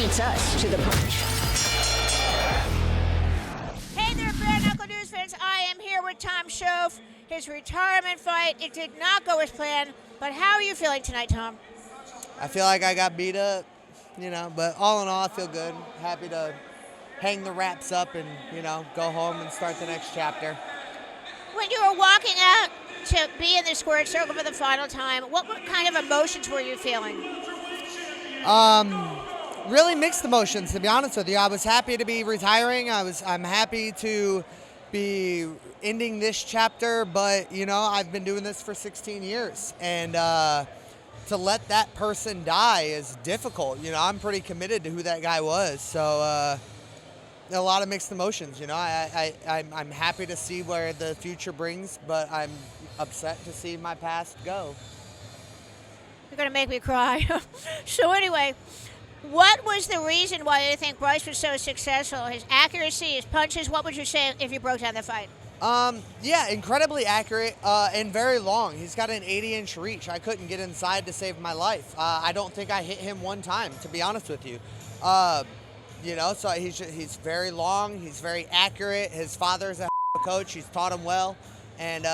beats us to the punch. Hey there, Bare Knuckle News fans. I am here with Tom Shoaf. His retirement fight, it did not go as planned, but how are you feeling tonight, Tom? I feel like I got beat up, but all in all, I feel good. Happy to hang the wraps up and, go home and start the next chapter. When you were walking out to be in the squared circle for the final time, what kind of emotions were you feeling? Really mixed emotions, to be honest with you. I was happy to be retiring. I'm happy to be ending this chapter, but, I've been doing this for 16 years, and to let that person die is difficult. I'm pretty committed to who that guy was, so a lot of mixed emotions. I'm happy to see where the future brings, but I'm upset to see my past go. You're going to make me cry. So anyway, what was the reason why you think Bryce was so successful? His accuracy, his punches, what would you say if you broke down the fight? Yeah, incredibly accurate and very long. He's got an 80-inch reach. I couldn't get inside to save my life. I don't think I hit him one time, to be honest with you. So he's very long. He's very accurate. His father's a coach. He's taught him well, and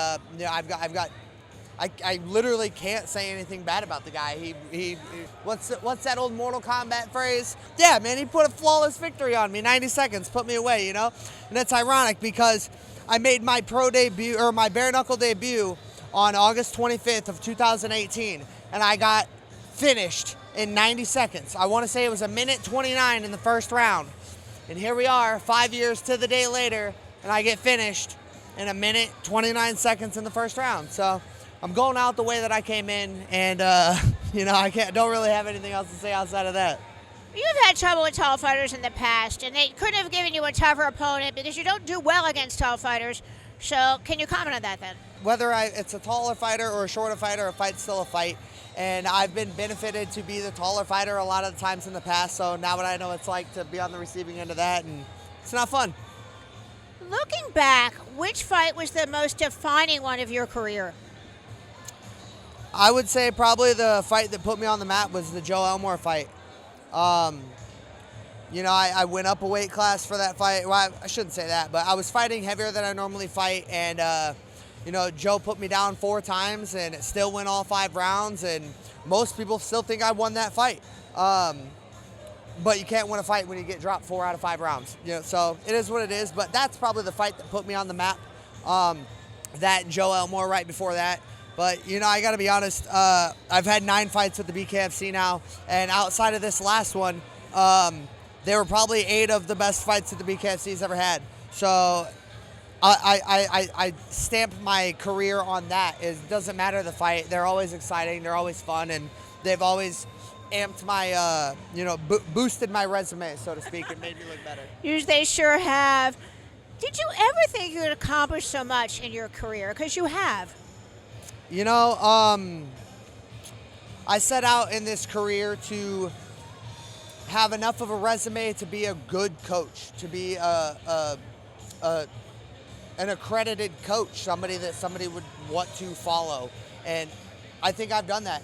I literally can't say anything bad about the guy. He what's that old Mortal Kombat phrase? Yeah, man, he put a flawless victory on me. 90 seconds, put me away. And it's ironic because I made my pro debut or my bare knuckle debut on August 25th of 2018, and I got finished in 90 seconds. I want to say it was 1:29 in the first round. And here we are, 5 years to the day later, and I get finished in 1:29 seconds in the first round. So I'm going out the way that I came in, and I don't really have anything else to say outside of that. You've had trouble with tall fighters in the past, and they could have given you a tougher opponent because you don't do well against tall fighters. So can you comment on that then? Whether it's a taller fighter or a shorter fighter, a fight's still a fight. And I've been benefited to be the taller fighter a lot of the times in the past. So now I know it's like to be on the receiving end of that, and it's not fun. Looking back, which fight was the most defining one of your career? I would say probably the fight that put me on the map was the Elmore fight. I went up a weight class for that fight. Well, I shouldn't say that, but I was fighting heavier than I normally fight, and Joe put me down 4 times, and it still went all 5 rounds, and most people still think I won that fight. But you can't win a fight when you get dropped 4 out of 5 rounds. So it is what it is, but that's probably the fight that put me on the map. That and Joe Elmore right before that. But, I got to be honest, I've had 9 fights with the BKFC now, and outside of this last one, they were probably 8 of the best fights that the BKFC's ever had. So I stamp my career on that. It doesn't matter the fight. They're always exciting. They're always fun, and they've always amped my, boosted my resume, so to speak, and made me look better. They sure have. Did you ever think you would accomplish so much in your career? Because you have. I set out in this career to have enough of a resume to be a good coach, to be an accredited coach, somebody that somebody would want to follow. And I think I've done that.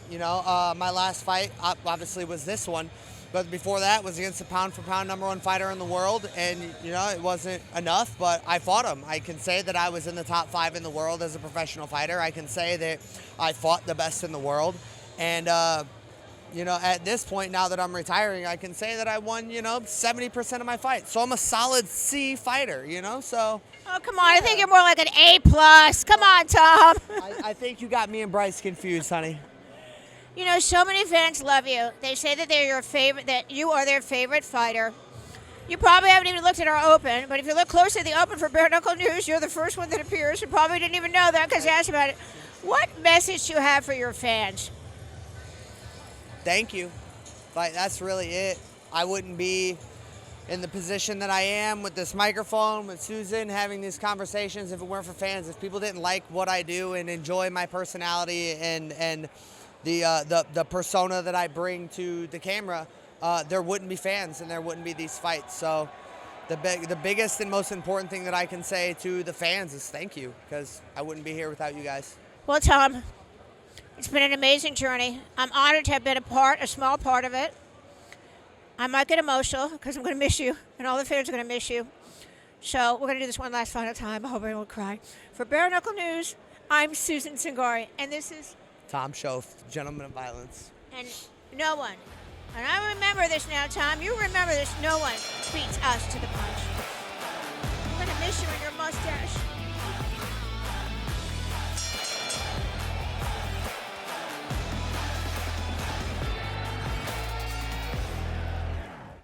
My last fight obviously was this one, but before that was against the pound-for-pound #1 fighter in the world, and it wasn't enough, but I fought him. I can say that I was in the top 5 in the world as a professional fighter. I can say that I fought the best in the world, and at this point, now that I'm retiring, I can say that I won 70% of my fights. So I'm a solid C fighter, so. Oh, come on. I think you're more like an A+. Come on, Tom. I think you got me and Bryce confused, honey. So many fans love you. They say that they're your favorite, that you are their favorite fighter. You probably haven't even looked at our Open, but if you look closely at the Open for Bare Knuckle News, you're the first one that appears. You probably didn't even know that because you asked about it. What message do you have for your fans? Thank you. That's really it. I wouldn't be in the position that I am with this microphone, with Susan, having these conversations if it weren't for fans. If people didn't like what I do and enjoy my personality and the persona that I bring to the camera, there wouldn't be fans and there wouldn't be these fights. So the biggest and most important thing that I can say to the fans is thank you, because I wouldn't be here without you guys. Well, Tom, it's been an amazing journey. I'm honored to have been a small part of it. I might get emotional because I'm going to miss you, and all the fans are going to miss you. So we're going to do this one last final time. I hope everyone will cry. For Bare Knuckle News, I'm Susan Singari, and this is Tom Shoaf, Gentleman of Violence. and no one. And I remember this now, Tom. You remember this. No one beats us to the punch. I'm going to miss you and your mustache.